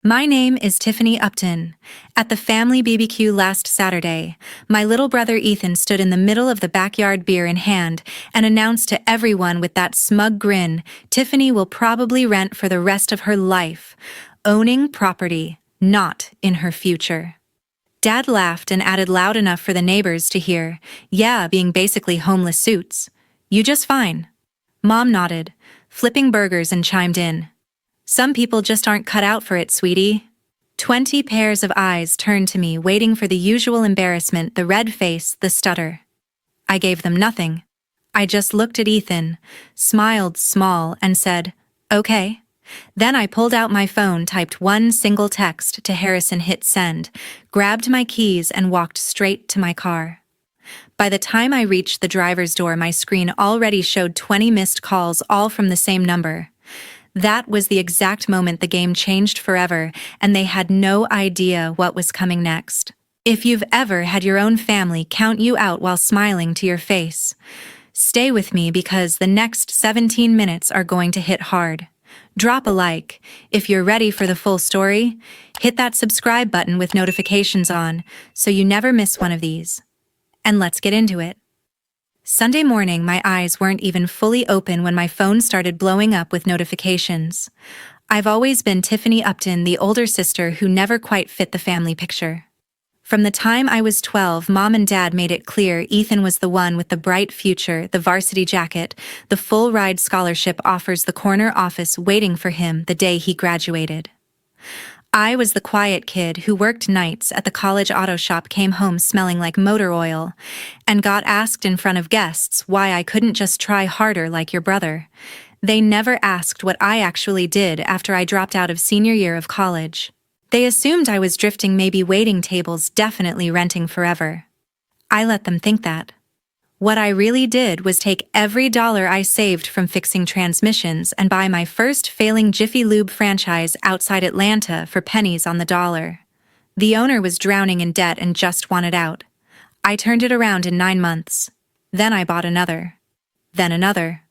My name is Tiffany Upton. At the family BBQ last Saturday, my little brother Ethan stood in the middle of the backyard, beer in hand, and announced to everyone with that smug grin, Tiffany will probably rent for the rest of her life, owning property, not in her future. Dad laughed and added loud enough for the neighbors to hear, yeah, being basically homeless suits. You just fine. Mom nodded, flipping burgers, and chimed in. Some people just aren't cut out for it, sweetie. 20 pairs of eyes turned to me, waiting for the usual embarrassment, the red face, the stutter. I gave them nothing. I just looked at Ethan, smiled small, and said, okay. Then I pulled out my phone, typed one single text to Harrison, hit send, grabbed my keys, and walked straight to my car. By the time I reached the driver's door, my screen already showed 20 missed calls, all from the same number. That was the exact moment the game changed forever, and they had no idea what was coming next. If you've ever had your own family count you out while smiling to your face, stay with me because the next 17 minutes are going to hit hard. Drop a like. If you're ready for the full story, hit that subscribe button with notifications on so you never miss one of these. And let's get into it. Sunday morning, my eyes weren't even fully open when my phone started blowing up with notifications. I've always been Tiffany Upton, the older sister who never quite fit the family picture. From the time I was 12, Mom and Dad made it clear Ethan was the one with the bright future, the varsity jacket, the full-ride scholarship offers, the corner office waiting for him the day he graduated. I was the quiet kid who worked nights at the college auto shop, came home smelling like motor oil, and got asked in front of guests why I couldn't just try harder like your brother. They never asked what I actually did after I dropped out of senior year of college. They assumed I was drifting, maybe waiting tables, definitely renting forever. I let them think that. What I really did was take every dollar I saved from fixing transmissions and buy my first failing Jiffy Lube franchise outside Atlanta for pennies on the dollar. The owner was drowning in debt and just wanted out. I turned it around in 9 months. Then I bought another. Then another.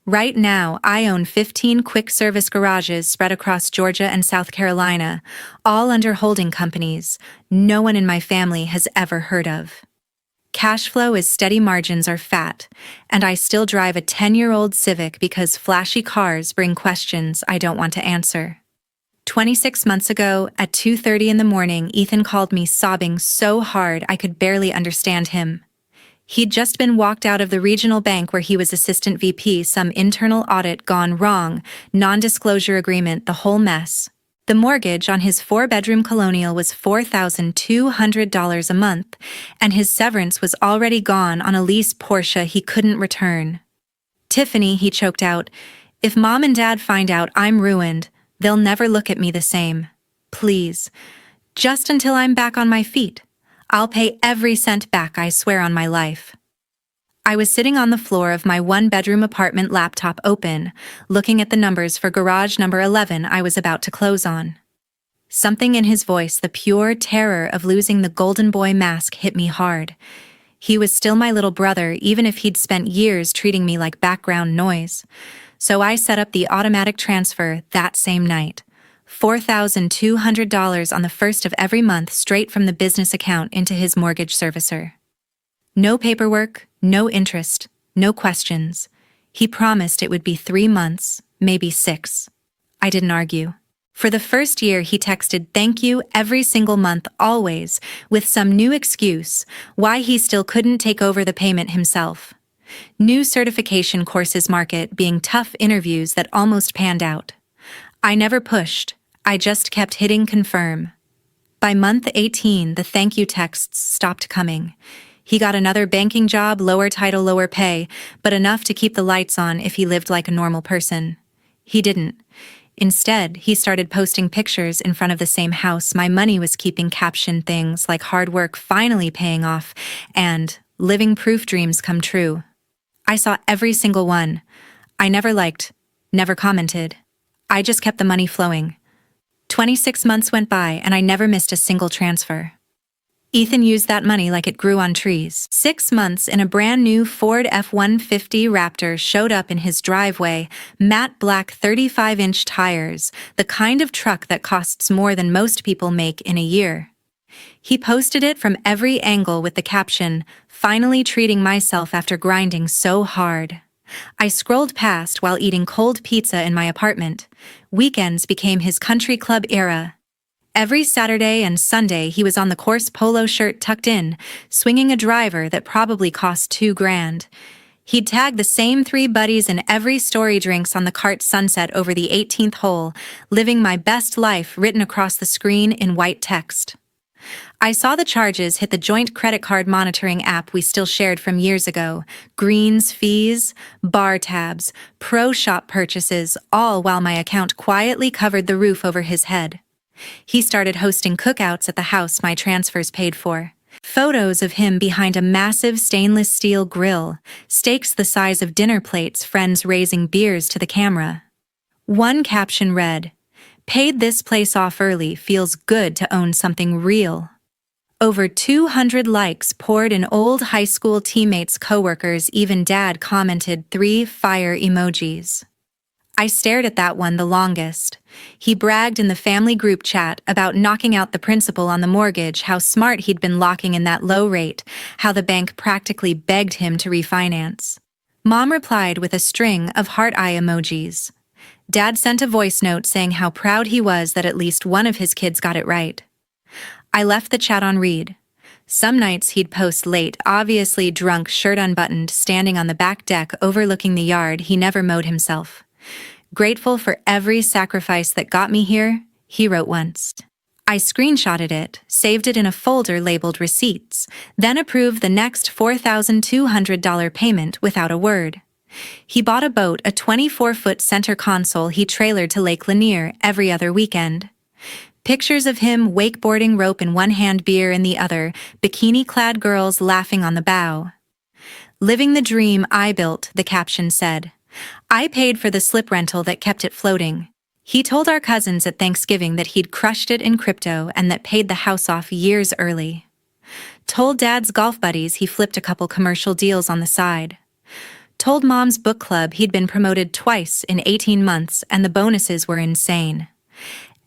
Right now, I own 15 quick-service garages spread across Georgia and South Carolina, all under holding companies no one in my family has ever heard of. Cash flow is steady, margins are fat, and I still drive a 10-year-old Civic because flashy cars bring questions I don't want to answer. 26 months ago, at 2:30 in the morning, Ethan called me sobbing so hard I could barely understand him. He'd just been walked out of the regional bank where he was assistant VP, some internal audit gone wrong, non-disclosure agreement, the whole mess. The mortgage on his 4-bedroom colonial was $4,200 a month, and his severance was already gone on a lease Porsche he couldn't return. Tiffany, he choked out, if Mom and Dad find out I'm ruined, they'll never look at me the same. Please, just until I'm back on my feet. I'll pay every cent back, I swear on my life. I was sitting on the floor of my 1-bedroom apartment, laptop open, looking at the numbers for garage number 11 I was about to close on. Something in his voice, the pure terror of losing the golden boy mask, hit me hard. He was still my little brother, even if he'd spent years treating me like background noise. So I set up the automatic transfer that same night. $4,200 on the first of every month, straight from the business account into his mortgage servicer. No paperwork, no interest, no questions. He promised it would be 3 months, maybe 6. I didn't argue. For the first year, he texted thank you every single month, always, with some new excuse, why he still couldn't take over the payment himself. New certification courses, market being tough, interviews that almost panned out. I never pushed, I just kept hitting confirm. By month 18, the thank you texts stopped coming. He got another banking job, lower title, lower pay, but enough to keep the lights on if he lived like a normal person. He didn't. Instead, he started posting pictures in front of the same house my money was keeping, caption things like hard work finally paying off and living proof, dreams come true. I saw every single one. I never liked, never commented. I just kept the money flowing. 26 months went by and I never missed a single transfer. Ethan used that money like it grew on trees. 6 months in a brand new Ford F-150 Raptor showed up in his driveway, matte black 35-inch tires, the kind of truck that costs more than most people make in a year. He posted it from every angle with the caption, "Finally treating myself after grinding so hard." I scrolled past while eating cold pizza in my apartment. Weekends became his country club era. Every Saturday and Sunday he was on the course polo shirt tucked in, swinging a driver that probably cost $2,000. He'd tag the same 3 buddies in every story drinks on the cart sunset over the 18th hole, living my best life written across the screen in white text. I saw the charges hit the joint credit card monitoring app we still shared from years ago. Greens fees, bar tabs, pro shop purchases, all while my account quietly covered the roof over his head. He started hosting cookouts at the house my transfers paid for. Photos of him behind a massive stainless steel grill, steaks the size of dinner plates, friends raising beers to the camera. One caption read, "Paid this place off early, feels good to own something real." Over 200 likes poured in. Old high school teammates, coworkers, even Dad commented 3 fire emojis. I stared at that one the longest. He bragged in the family group chat about knocking out the principal on the mortgage, how smart he'd been locking in that low rate, how the bank practically begged him to refinance. Mom replied with a string of heart eye emojis. Dad sent a voice note saying how proud he was that at least one of his kids got it right. I left the chat on read. Some nights he'd post late, obviously drunk, shirt unbuttoned, standing on the back deck overlooking the yard he never mowed himself. "Grateful for every sacrifice that got me here," he wrote once. I screenshotted it, saved it in a folder labeled receipts, then approved the next $4,200 payment without a word. He bought a boat, a 24-foot center console he trailered to Lake Lanier every other weekend. Pictures of him wakeboarding, rope in one hand, beer in the other, bikini-clad girls laughing on the bow. "Living the dream I built," the caption said. "I paid for the slip rental that kept it floating." He told our cousins at Thanksgiving that he'd crushed it in crypto and that paid the house off years early. Told Dad's golf buddies he flipped a couple commercial deals on the side. Told Mom's book club he'd been promoted twice in 18 months and the bonuses were insane.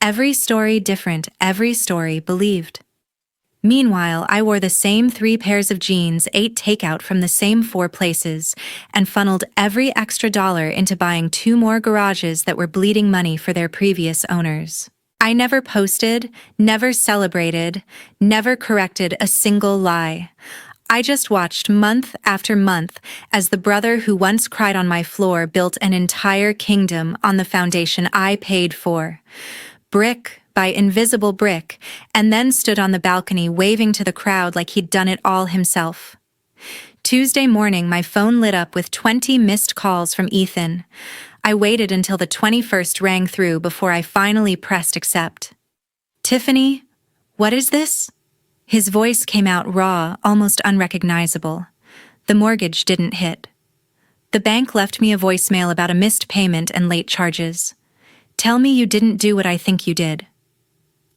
Every story different, every story believed. Meanwhile, I wore the same 3 pairs of jeans, ate takeout from the same 4 places, and funneled every extra dollar into buying 2 more garages that were bleeding money for their previous owners. I never posted, never celebrated, never corrected a single lie. I just watched month after month as the brother who once cried on my floor built an entire kingdom on the foundation I paid for. Brick by invisible brick, and then stood on the balcony waving to the crowd like he'd done it all himself. Tuesday morning, my phone lit up with 20 missed calls from Ethan. I waited until the 21st rang through before I finally pressed accept. "Tiffany, what is this?" His voice came out raw, almost unrecognizable. The mortgage didn't hit. The bank left me a voicemail about a missed payment and late charges. "Tell me you didn't do what I think you did."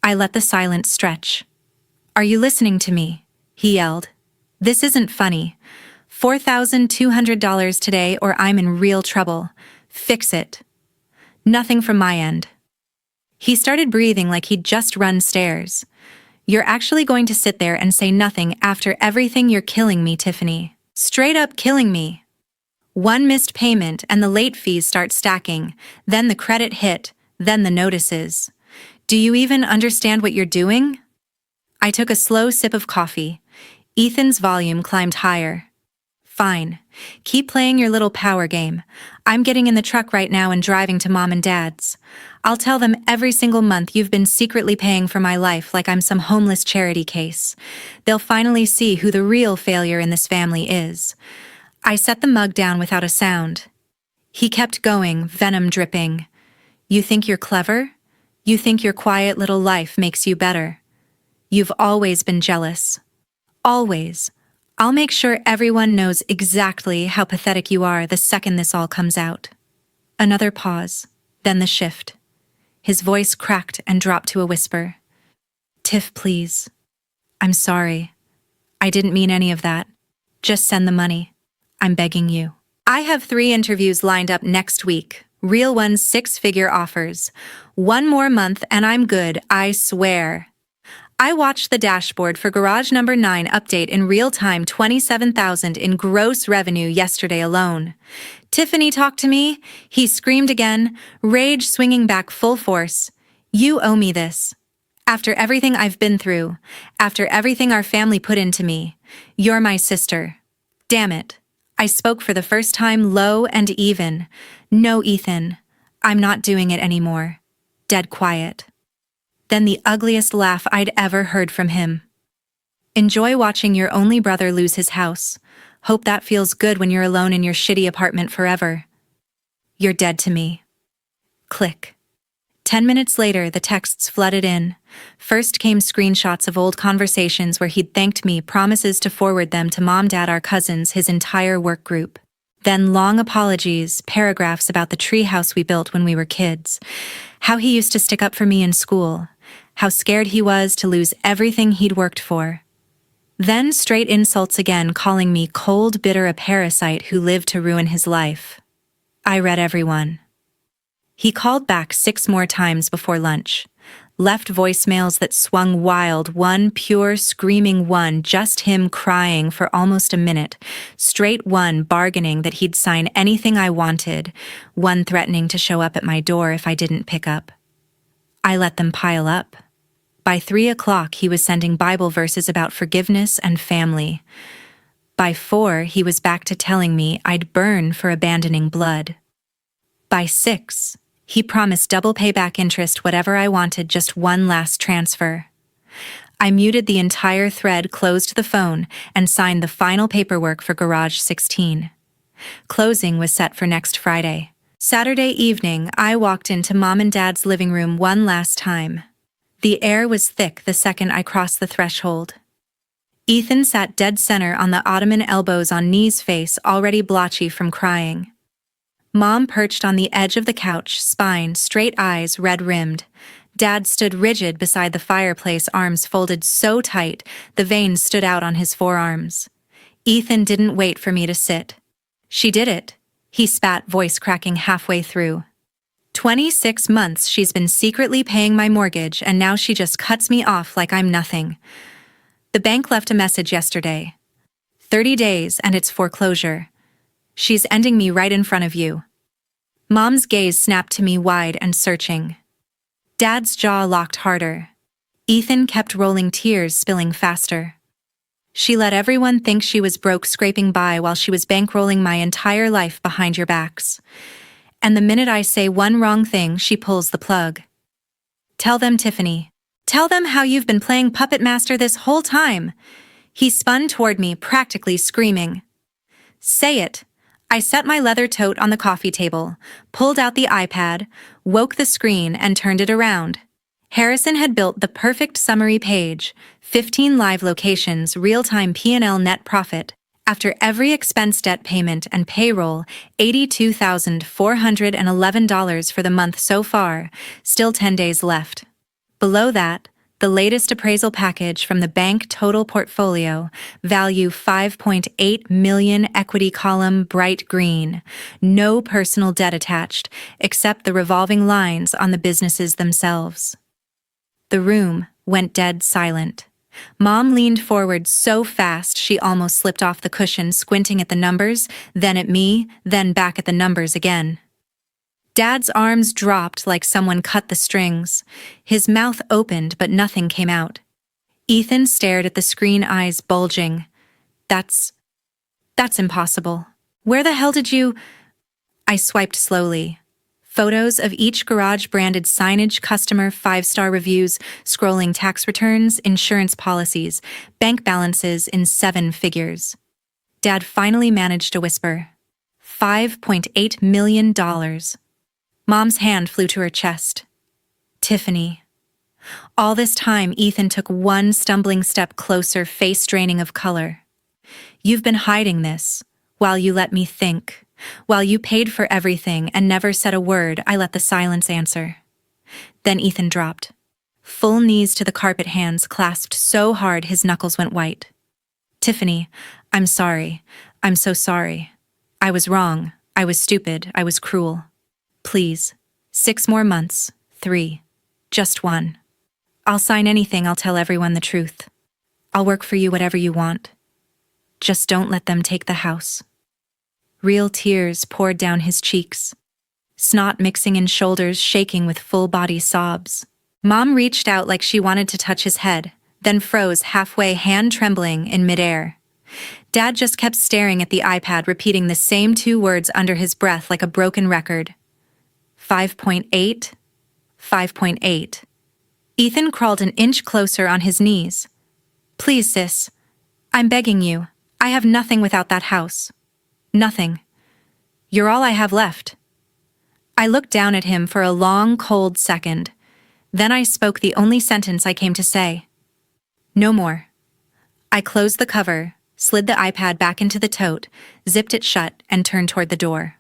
I let the silence stretch. "Are you listening to me?" he yelled. "This isn't funny. $4,200 today or I'm in real trouble. Fix it." Nothing from my end. He started breathing like he'd just run stairs. "You're actually going to sit there and say nothing after everything? You're killing me, Tiffany. Straight up killing me." One missed payment and the late fees start stacking, then the credit hit, then the notices. "Do you even understand what you're doing?" I took a slow sip of coffee. Ethan's volume climbed higher. "Fine. Keep playing your little power game. I'm getting in the truck right now and driving to Mom and Dad's. I'll tell them every single month you've been secretly paying for my life like I'm some homeless charity case. They'll finally see who the real failure in this family is." I set the mug down without a sound. He kept going, venom dripping. "You think you're clever? You think your quiet little life makes you better? You've always been jealous. Always. I'll make sure everyone knows exactly how pathetic you are the second this all comes out." Another pause, then the shift. His voice cracked and dropped to a whisper. "Tiff, please. I'm sorry. I didn't mean any of that. Just send the money. I'm begging you. I have 3 interviews lined up next week. Real ones, 6-figure offers. 1 more month and I'm good, I swear. I watched the dashboard for garage number 9 update in real time, 27,000 in gross revenue yesterday alone. Tiffany talked to me. He screamed again, rage swinging back full force. You owe me this. After everything I've been through, after everything our family put into me, you're my sister. Damn it. I spoke for the first time low and even. No, Ethan, I'm not doing it anymore. Dead quiet. Then the ugliest laugh I'd ever heard from him. Enjoy watching your only brother lose his house. Hope that feels good when you're alone in your shitty apartment forever. You're dead to me. Click. 10 minutes later, the texts flooded in. First came screenshots of old conversations where he'd thanked me, promises to forward them to Mom, Dad, our cousins, his entire work group. Then long apologies, paragraphs about the treehouse we built when we were kids. How he used to stick up for me in school. How scared he was to lose everything he'd worked for. Then straight insults again, calling me cold, bitter, a parasite who lived to ruin his life. I read everyone. He called back 6 more times before lunch. Left voicemails that swung wild, one pure screaming one, just him crying for almost a minute, straight one bargaining that he'd sign anything I wanted, one threatening to show up at my door if I didn't pick up. I let them pile up. By 3 o'clock, he was sending Bible verses about forgiveness and family. By 4, he was back to telling me I'd burn for abandoning blood. By 6, he promised double payback interest whatever I wanted, just one last transfer. I muted the entire thread, closed the phone, and signed the final paperwork for Garage 16. Closing was set for next Friday. Saturday evening, I walked into Mom and Dad's living room one last time. The air was thick the second I crossed the threshold. Ethan sat dead center on the ottoman, elbows on knees, face already blotchy from crying. Mom perched on the edge of the couch, spine straight, eyes red-rimmed. Dad stood rigid beside the fireplace, arms folded so tight the veins stood out on his forearms. Ethan didn't wait for me to sit. She did it, he spat, voice cracking halfway through. 26 months she's been secretly paying my mortgage, and now she just cuts me off like I'm nothing. The bank left a message yesterday. 30 days and it's foreclosure. She's ending me right in front of you. Mom's gaze snapped to me, wide and searching. Dad's jaw locked harder. Ethan kept rolling, tears spilling faster. She let everyone think she was broke, scraping by while she was bankrolling my entire life behind your backs. And the minute I say one wrong thing, she pulls the plug. Tell them, Tiffany. Tell them how you've been playing puppet master this whole time. He spun toward me, practically screaming. Say it. I set my leather tote on the coffee table, pulled out the iPad, woke the screen, and turned it around. Harrison had built the perfect summary page, 15 live locations, real-time P&L net profit. After every expense, debt payment, and payroll, $82,411 for the month so far, still 10 days left. Below that, the latest appraisal package from the bank, total portfolio, value $5.8 million, equity column bright green, no personal debt attached, except the revolving lines on the businesses themselves. The room went dead silent. Mom leaned forward so fast she almost slipped off the cushion, squinting at the numbers, then at me, then back at the numbers again. Dad's arms dropped like someone cut the strings. His mouth opened, but nothing came out. Ethan stared at the screen, eyes bulging. That's impossible. Where the hell did you... I swiped slowly. Photos of each garage, branded signage, customer 5-star reviews, scrolling tax returns, insurance policies, bank balances in 7 figures. Dad finally managed to whisper, $5.8 million. Mom's hand flew to her chest. Tiffany. All this time, Ethan took one stumbling step closer, face draining of color. You've been hiding this, while you let me think. While you paid for everything and never said a word, I let the silence answer. Then Ethan dropped. full knees to the carpet, hands clasped so hard his knuckles went white. "Tiffany, I'm sorry. I'm so sorry. I was wrong. I was stupid. I was cruel. Please. 6 more months. 3. Just 1. I'll sign anything. I'll tell everyone the truth. I'll work for you whatever you want. Just don't let them take the house." Real tears poured down his cheeks, snot mixing in shoulders, shaking with full-body sobs. Mom reached out like she wanted to touch his head, then froze halfway, hand trembling in midair. Dad just kept staring at the iPad, repeating the same 2 words under his breath like a broken record. 5.8, 5.8. Ethan crawled an inch closer on his knees. "Please, sis. I'm begging you. I have nothing without that house. Nothing. You're all I have left." I looked down at him for a long, cold second. Then I spoke the only sentence I came to say. "No more." I closed the cover, slid the iPad back into the tote, zipped it shut, and turned toward the door.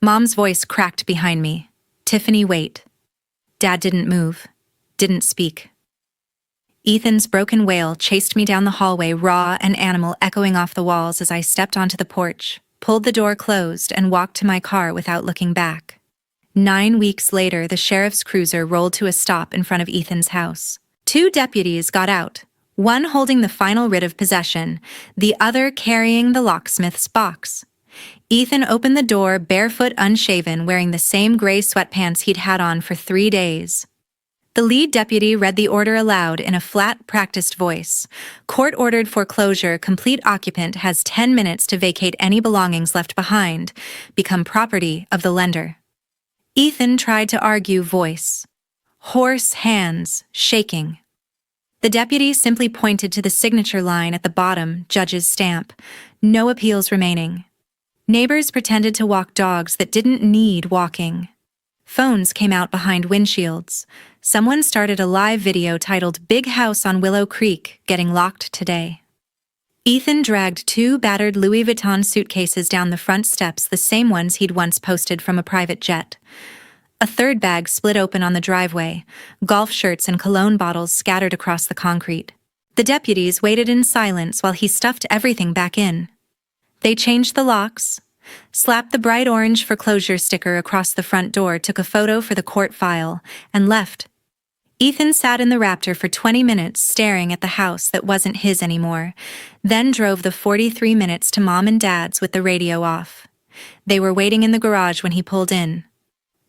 Mom's voice cracked behind me. "Tiffany, wait." Dad didn't move, didn't speak. Ethan's broken wail chased me down the hallway, raw and animal, echoing off the walls as I stepped onto the porch, pulled the door closed, and walked to my car without looking back. 9 weeks later, the sheriff's cruiser rolled to a stop in front of Ethan's house. 2 deputies got out, one holding the final writ of possession, the other carrying the locksmith's box. Ethan opened the door, barefoot, unshaven, wearing the same gray sweatpants he'd had on for 3 days. The lead deputy read the order aloud in a flat, practiced voice. "Court-ordered foreclosure. Complete occupant has 10 minutes to vacate any belongings left behind. Become property of the lender." Ethan tried to argue, voice hoarse, hands shaking. The deputy simply pointed to the signature line at the bottom, judge's stamp. No appeals remaining. Neighbors pretended to walk dogs that didn't need walking. Phones came out behind windshields. Someone started a live video titled "Big House on Willow Creek, Getting Locked Today." Ethan dragged 2 battered Louis Vuitton suitcases down the front steps, the same ones he'd once posted from a private jet. A 3rd bag split open on the driveway, golf shirts and cologne bottles scattered across the concrete. The deputies waited in silence while he stuffed everything back in. They changed the locks, slapped the bright orange foreclosure sticker across the front door, took a photo for the court file, and left. Ethan sat in the Raptor for 20 minutes staring at the house that wasn't his anymore, then drove the 43 minutes to Mom and Dad's with the radio off. They were waiting in the garage when he pulled in.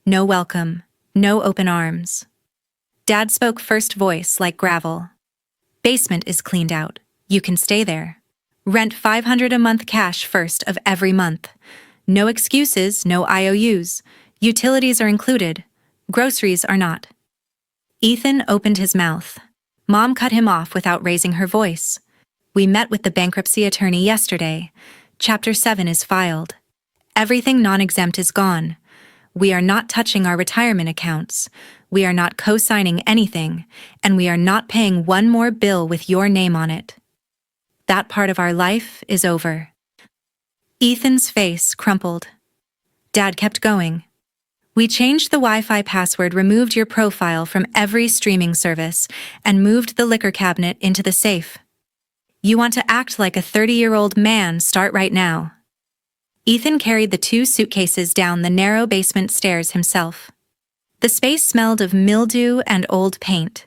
No welcome, no open arms. Dad spoke first, voice like gravel. "Basement is cleaned out. You can stay there. Rent $500 a month, cash first of every month. No excuses, no IOUs. Utilities are included. Groceries are not." Ethan opened his mouth. Mom cut him off without raising her voice. "We met with the bankruptcy attorney yesterday. Chapter 7 is filed. Everything non-exempt is gone. We are not touching our retirement accounts. We are not co-signing anything, and we are not paying one more bill with your name on it. That part of our life is over." Ethan's face crumpled. Dad kept going. "We changed the Wi-Fi password, removed your profile from every streaming service, and moved the liquor cabinet into the safe. You want to act like a 30-year-old man? Start right now." Ethan carried the 2 suitcases down the narrow basement stairs himself. The space smelled of mildew and old paint.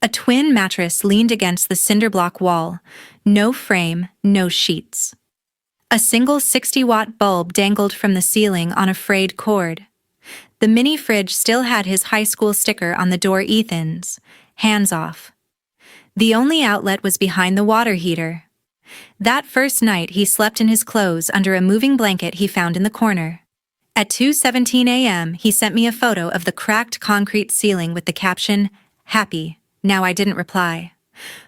A twin mattress leaned against the cinder-block wall. No frame, no sheets. A single 60-watt bulb dangled from the ceiling on a frayed cord. The mini fridge still had his high school sticker on the door, Ethan's, hands off. The only outlet was behind the water heater. That first night he slept in his clothes under a moving blanket he found in the corner. At 2:17 a.m., he sent me a photo of the cracked concrete ceiling with the caption, "Happy." Now I didn't reply.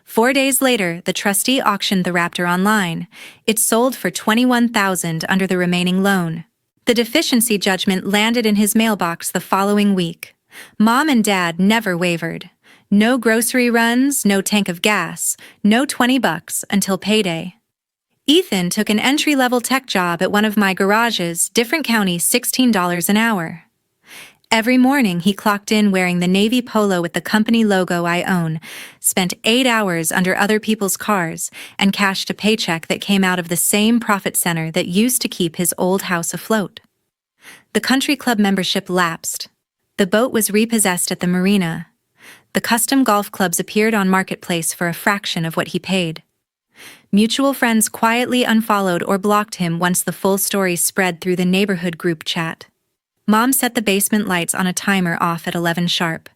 4 days later, the trustee auctioned the Raptor online. It sold for $21,000 under the remaining loan. The deficiency judgment landed in his mailbox the following week. Mom and Dad never wavered. No grocery runs, no tank of gas, no $20 until payday. Ethan took an entry-level tech job at one of my garages, different county, $16 an hour. Every morning he clocked in wearing the navy polo with the company logo I own, spent 8 hours under other people's cars, and cashed a paycheck that came out of the same profit center that used to keep his old house afloat. The country club membership lapsed. The boat was repossessed at the marina. The custom golf clubs appeared on Marketplace for a fraction of what he paid. Mutual friends quietly unfollowed or blocked him once the full story spread through the neighborhood group chat. Mom set the basement lights on a timer off at 11 sharp.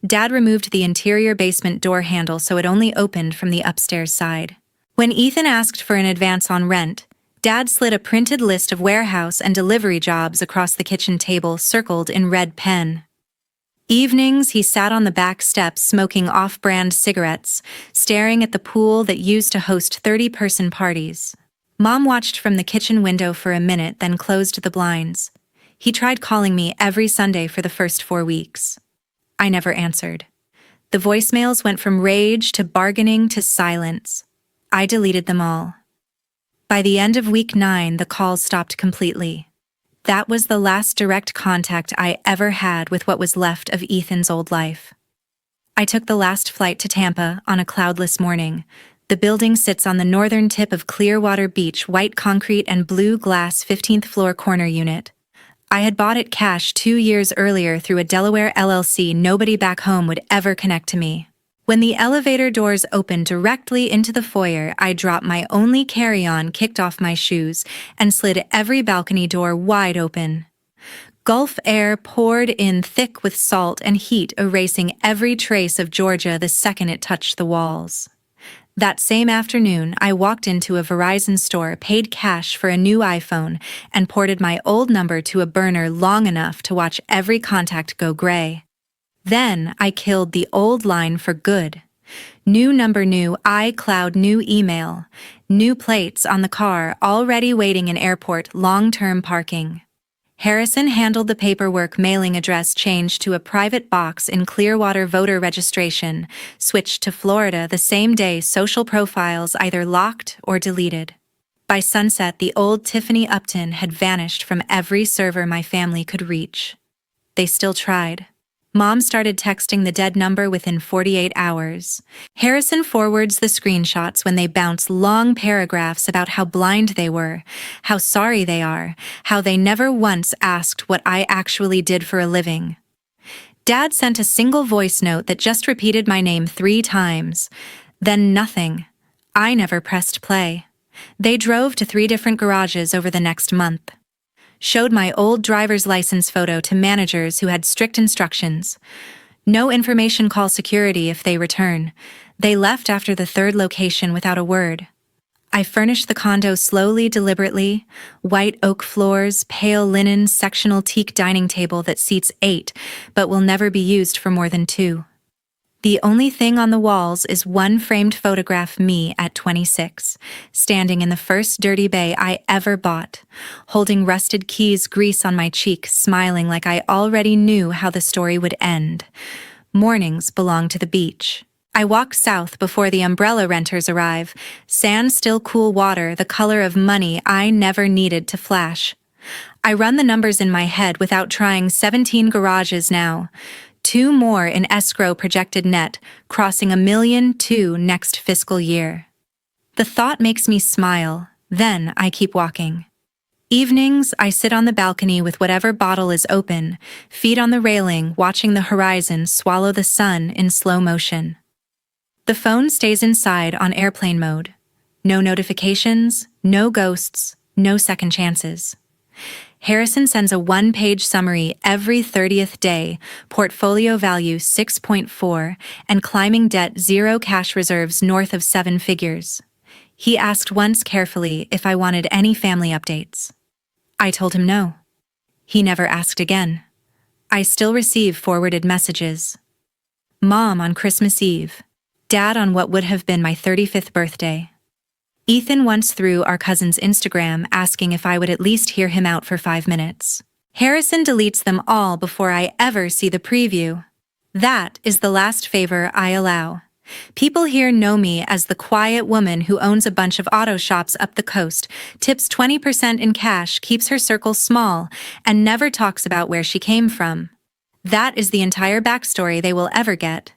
Dad removed the interior basement door handle so it only opened from the upstairs side. When Ethan asked for an advance on rent, Dad slid a printed list of warehouse and delivery jobs across the kitchen table circled in red pen. Evenings, he sat on the back steps smoking off-brand cigarettes, staring at the pool that used to host 30-person parties. Mom watched from the kitchen window for a minute, then closed the blinds. He tried calling me every Sunday for the first 4 weeks. I never answered. The voicemails went from rage to bargaining to silence. I deleted them all. By the end of week 9, the calls stopped completely. That was the last direct contact I ever had with what was left of Ethan's old life. I took the last flight to Tampa on a cloudless morning. The building sits on the northern tip of Clearwater Beach, white concrete and blue glass 15th floor corner unit. I had bought it cash 2 years earlier through a Delaware LLC. Nobody back home would ever connect to me. When the elevator doors opened directly into the foyer, I dropped my only carry-on, kicked off my shoes, and slid every balcony door wide open. Gulf air poured in thick with salt and heat, erasing every trace of Georgia the second it touched the walls. That same afternoon, I walked into a Verizon store, paid cash for a new iPhone, and ported my old number to a burner long enough to watch every contact go gray. Then I killed the old line for good. New number, new iCloud, new email, new plates on the car, already waiting in airport long-term parking. Harrison handled the paperwork, mailing address changed to a private box in Clearwater, voter registration, switched to Florida the same day, social profiles either locked or deleted. By sunset, the old Tiffany Upton had vanished from every server my family could reach. They still tried. Mom started texting the dead number within 48 hours. Harrison forwards the screenshots when they bounce long paragraphs about how blind they were, how sorry they are, how they never once asked what I actually did for a living. Dad sent a single voice note that just repeated my name 3 times. Then nothing. I never pressed play. They drove to 3 different garages over the next month. Showed my old driver's license photo to managers who had strict instructions. No information, call security if they return. They left after the 3rd location without a word. I furnished the condo slowly, deliberately. White oak floors, pale linen, sectional teak dining table that seats 8, but will never be used for more than 2. The only thing on the walls is one framed photograph, me at 26, standing in the first dirty bay I ever bought, holding rusted keys, grease on my cheek, smiling like I already knew how the story would end. Mornings belong to the beach. I walk south before the umbrella renters arrive, sand still cool water, the color of money I never needed to flash. I run the numbers in my head without trying. 17 garages now. 2 more in escrow, projected net, crossing $1 million next fiscal year. The thought makes me smile, then I keep walking. Evenings, I sit on the balcony with whatever bottle is open, feet on the railing, watching the horizon swallow the sun in slow motion. The phone stays inside on airplane mode. No notifications, no ghosts, no second chances. Harrison sends a 1-page summary every 30th day, portfolio value 6.4, and climbing debt 0, cash reserves north of 7 figures. He asked once carefully if I wanted any family updates. I told him no. He never asked again. I still receive forwarded messages. Mom on Christmas Eve. Dad on what would have been my 35th birthday. Ethan once through our cousin's Instagram asking if I would at least hear him out for 5 minutes. Harrison deletes them all before I ever see the preview. That is the last favor I allow. People here know me as the quiet woman who owns a bunch of auto shops up the coast, tips 20% in cash, keeps her circle small, and never talks about where she came from. That is the entire backstory they will ever get.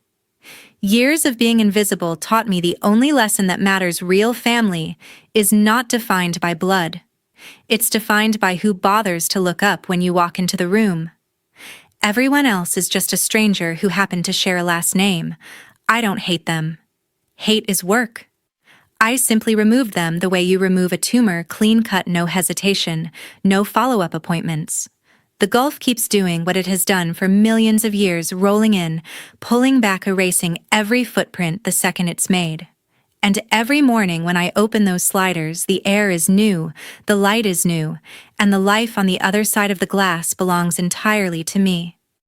Years of being invisible taught me the only lesson that matters: real family is not defined by blood. It's defined by who bothers to look up when you walk into the room. Everyone else is just a stranger who happened to share a last name. I don't hate them. Hate is work. I simply removed them the way you remove a tumor, clean cut, no hesitation, no follow-up appointments. The Gulf keeps doing what it has done for millions of years, rolling in, pulling back, erasing every footprint the second it's made. And every morning when I open those sliders, the air is new, the light is new, and the life on the other side of the glass belongs entirely to me.